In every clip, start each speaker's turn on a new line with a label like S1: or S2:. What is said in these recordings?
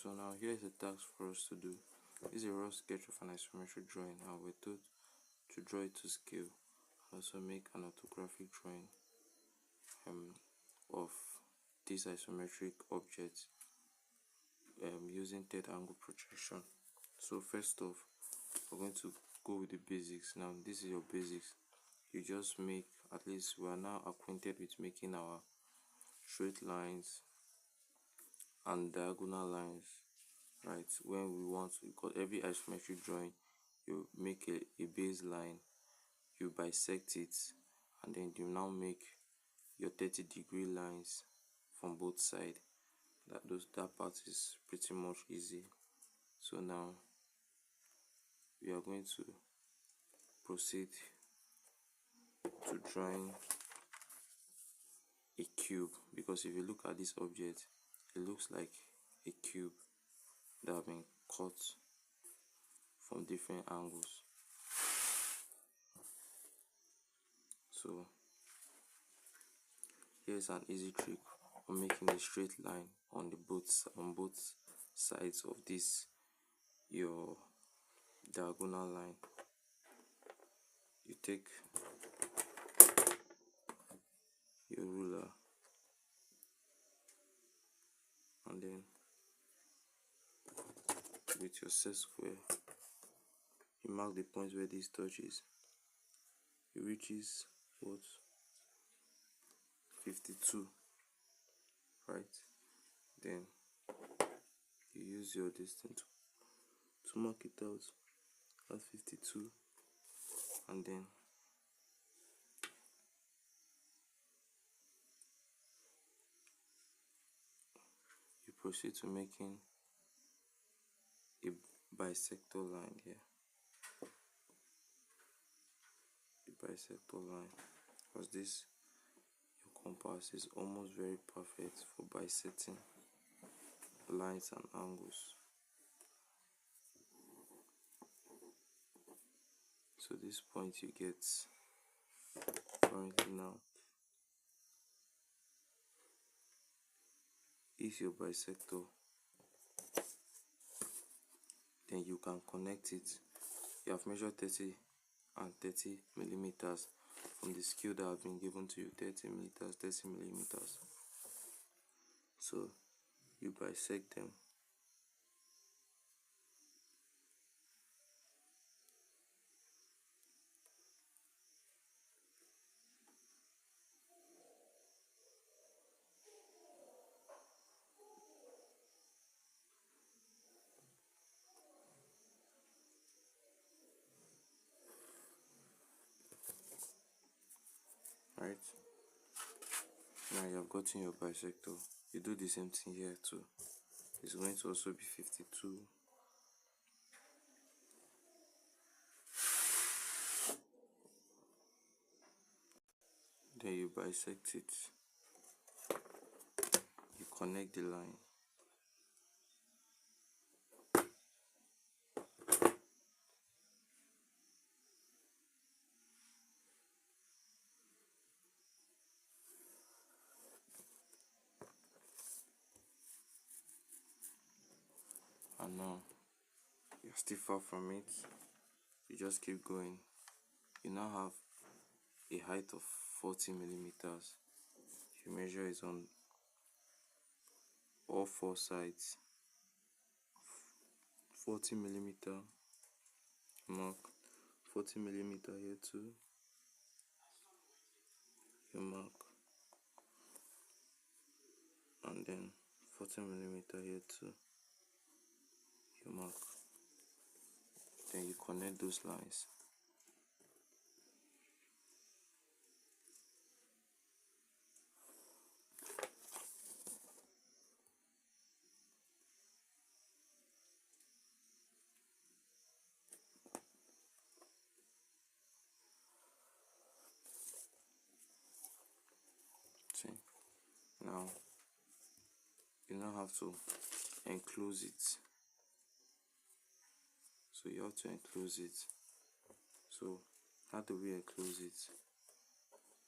S1: So now here is a task for us to do. This is a rough sketch of an isometric drawing, and we're told to draw it to scale. Also make an orthographic drawing of this isometric object using third angle projection. So first off, we're going to go with the basics. Now this is your basics. You just make, at least we are now acquainted with making our straight lines and diagonal lines, right? When we want to, because every isometric drawing, you make a baseline, you bisect it, and then you now make your 30-degree lines from both sides. That part is pretty much easy. So now we are going to proceed to drawing a cube, because if you look at this object, it looks like a cube that have been cut from different angles. So here's an easy trick on making a straight line on both sides of this your diagonal line. You take your ruler and then with your set square, you mark the points where this touches. It reaches what? 52, right? Then you use your distance to mark it out at 52, and then you proceed to making a bisector line here. A bisector line, because this your compass is almost very perfect for bisecting lines and angles. So this point you get currently now is your bisector. Then you can connect it. You have measured 30 and 30 millimeters from the scale that have been given to you, 30 meters, 30 millimeters. So you bisect them. Right, now you have gotten your bisector. You do the same thing here too. It's going to also be 52. Then you bisect it. You connect the line. And now you're still far from it. You just keep going. You now have a height of 40 millimeters. You measure it on all four sides. 40 millimeter mark, 40 millimeter here too. You mark, and then 40 millimeter here too. You mark. Then you connect those lines. See, now you now have to enclose it. So you have to enclose it. So how do we enclose it?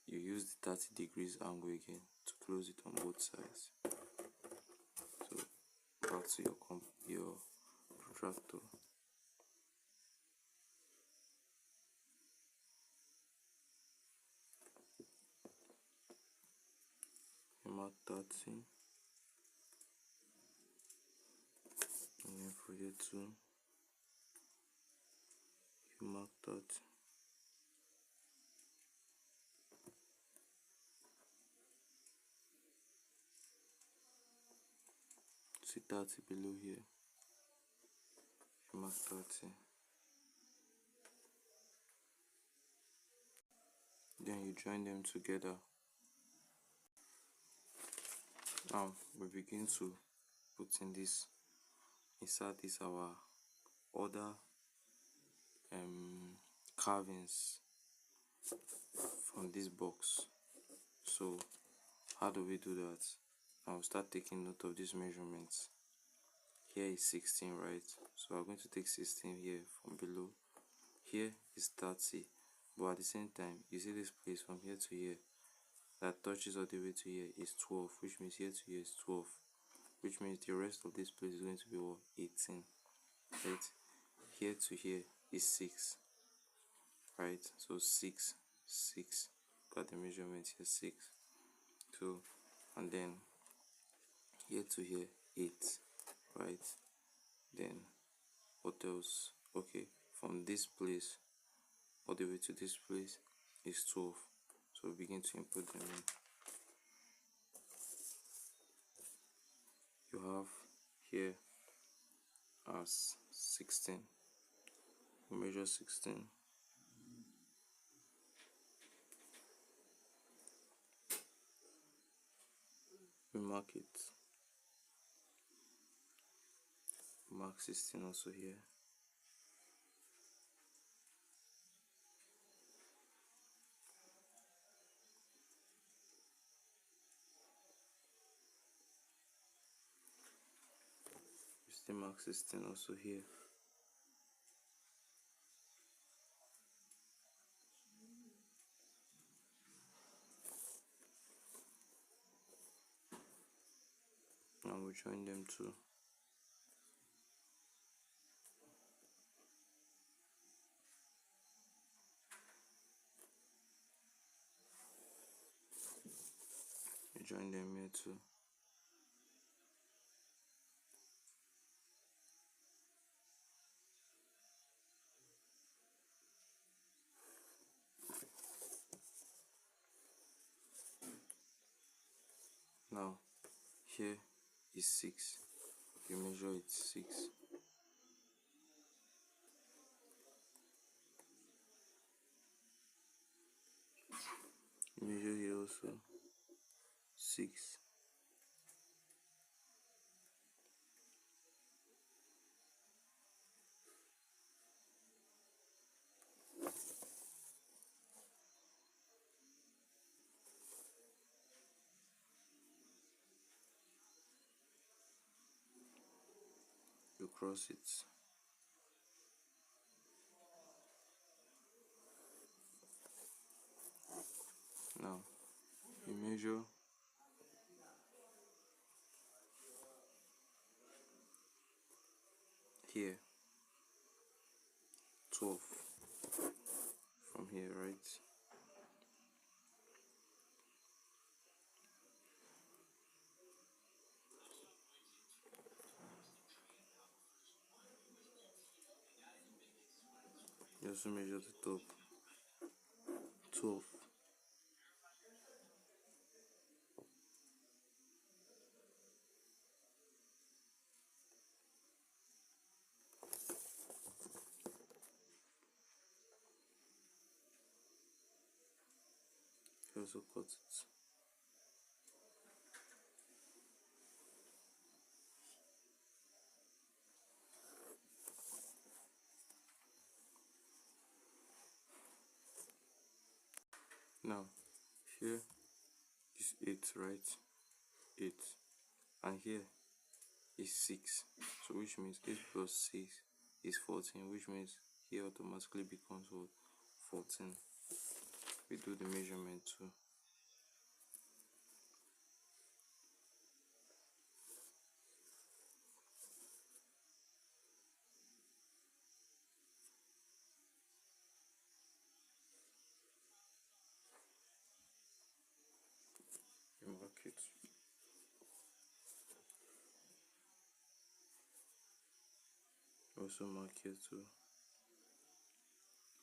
S1: You use the 30 degrees angle again to close it on both sides. So back to your protractor. You mark 30, and then for here 2, you mark 30. See 30 below here, you mark 30. Then you join them together. Now we begin to put in this, insert this our other carvings from this box. So how do we do that? I'll start taking note of these measurements. Here is 16, right? So I'm going to take 16 here from below. Here is 30, but at the same time, you see this place from here to here that touches all the way to here is 12, which means here to here is 12, which means the rest of this place is going to be what? 18, right? Here to here is 6, right? So 6, 6, got the measurement here, 6. So, and then here to here 8, right? Then what else? Okay, from this place all the way to this place is 12. So we begin to input them in. You have here as 16. We measure 16. We mark it. Mark 16 also here. We still mark 16 also here. Now we join them too. We join them here too. Now here is 6. You measure it 6. You measure here also 6. You cross it. Now you measure here 12 from here, right? You also measure the top 12. You also cut it. Now here is 8, right? 8, and here is 6. So which means 8 plus 6 is 14, which means here automatically becomes what? 14. We do the measurement too. also mark here to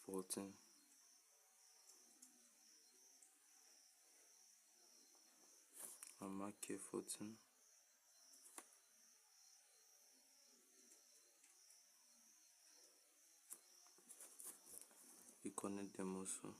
S1: 14. I'll mark here 14. You connect them also.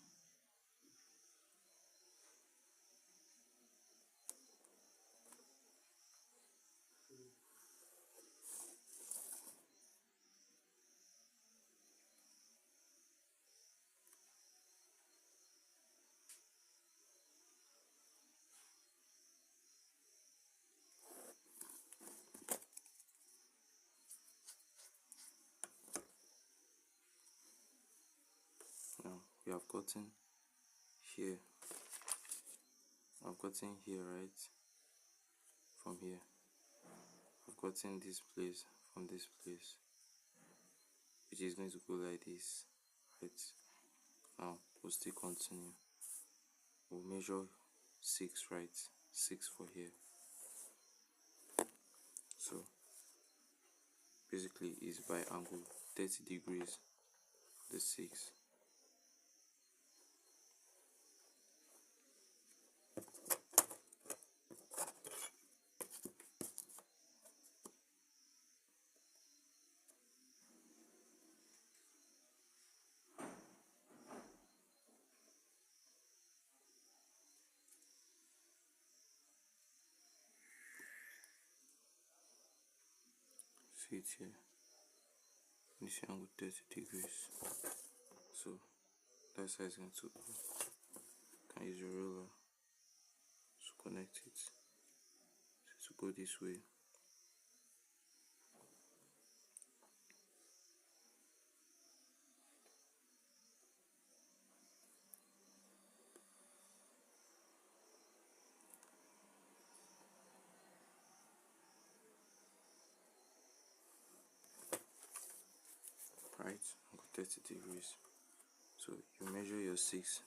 S1: Now we have gotten here. I've gotten here, right? From here. I've gotten this place from this place, which is going to go like this, right? Now we'll still continue. We'll measure 6, right? 6 for here. So basically is by angle 30 degrees the 6. See it here. This angle 30 degrees. So that's how it's going to go. You can use your ruler to connect it. So to go this way. Right, angle 30 degrees. So you measure your 6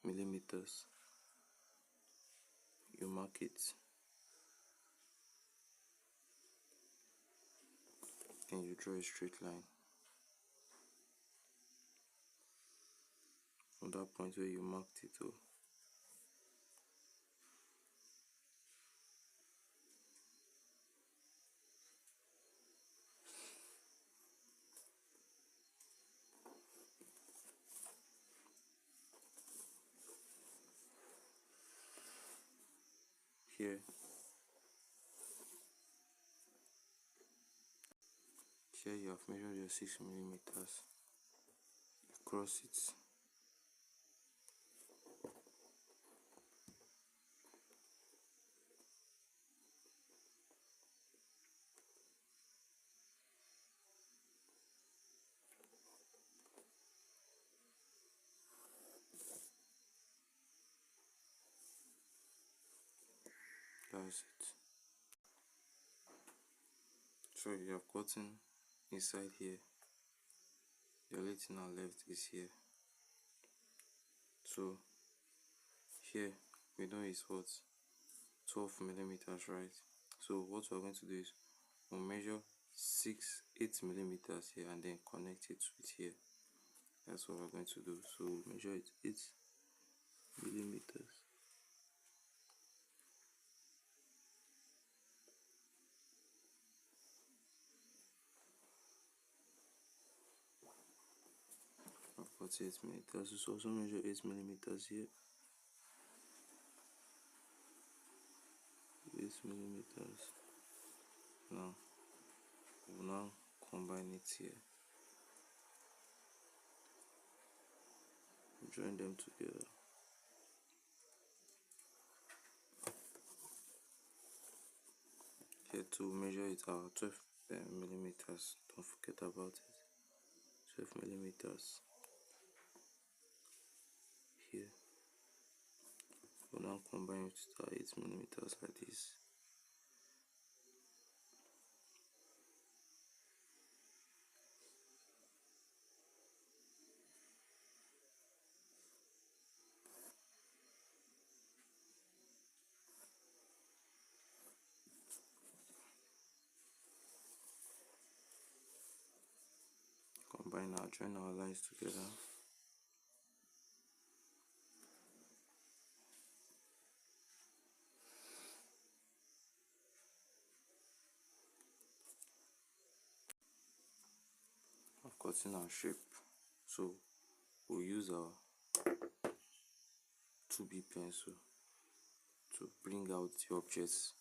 S1: millimeters. You mark it. Then you draw a straight line from that point where you marked it. Here you have measured your 6 millimeters. You cross it. That's it. So you have gotten inside here. The only thing now left is here. So here we know it's what, 12 millimeters, right? So what we're going to do is we'll measure 8 millimeters here and then connect it with here. That's what we're going to do. So we'll measure it 8 millimeters. I've got 8 millimeters. Let's also measure 8 millimeters here. 8 millimeters. Now we'll combine it here. Join them together. Here to measure it out 12 millimeters. Don't forget about it. 12 millimeters. Here. We'll now combine it with our 8 millimeters like this. Right now, join our lines together. I've gotten our shape, so we'll use our 2B pencil to bring out the objects.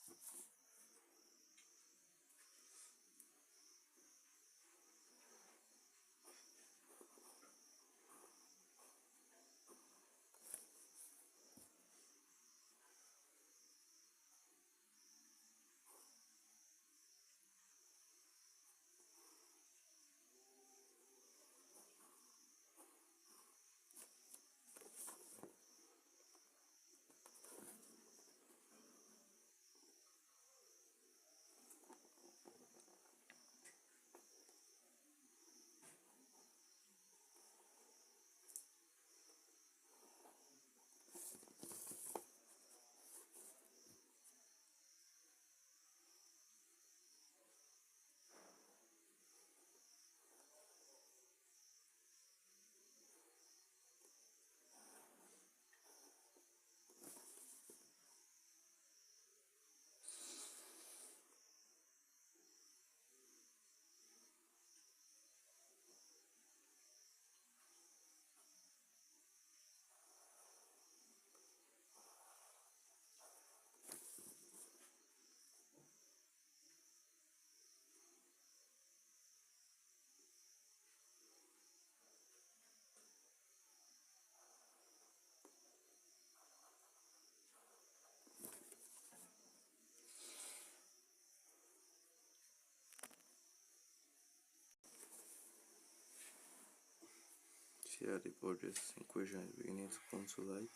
S1: Here the borders equation is beginning to come to light.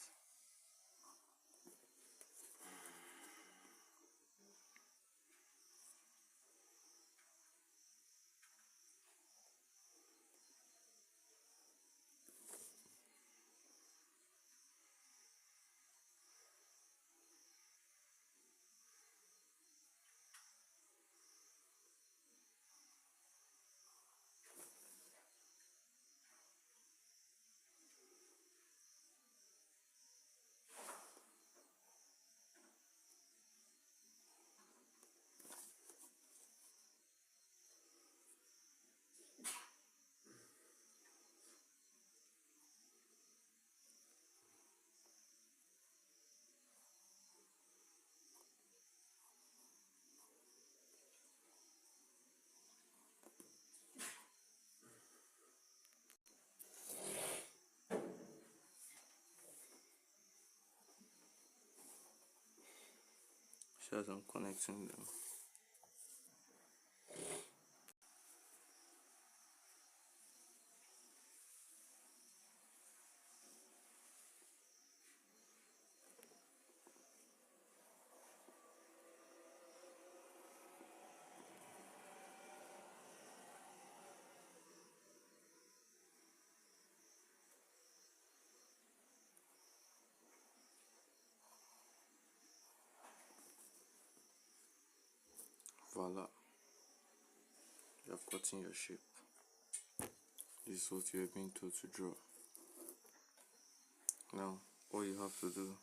S1: So as I'm connecting them, voila, you have gotten your shape. This is what you are being told to draw. Now, all you have to do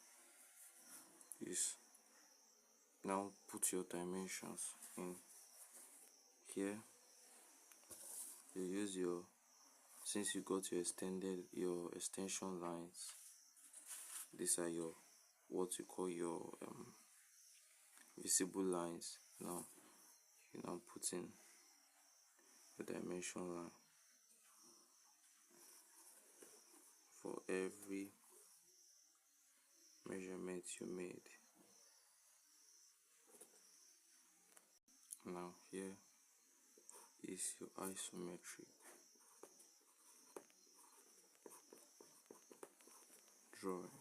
S1: is now put your dimensions in here. You use your, since you got your extension lines, these are your, what you call your visible lines. Now you now put in the dimension line for every measurement you made. Now here is your isometric drawing.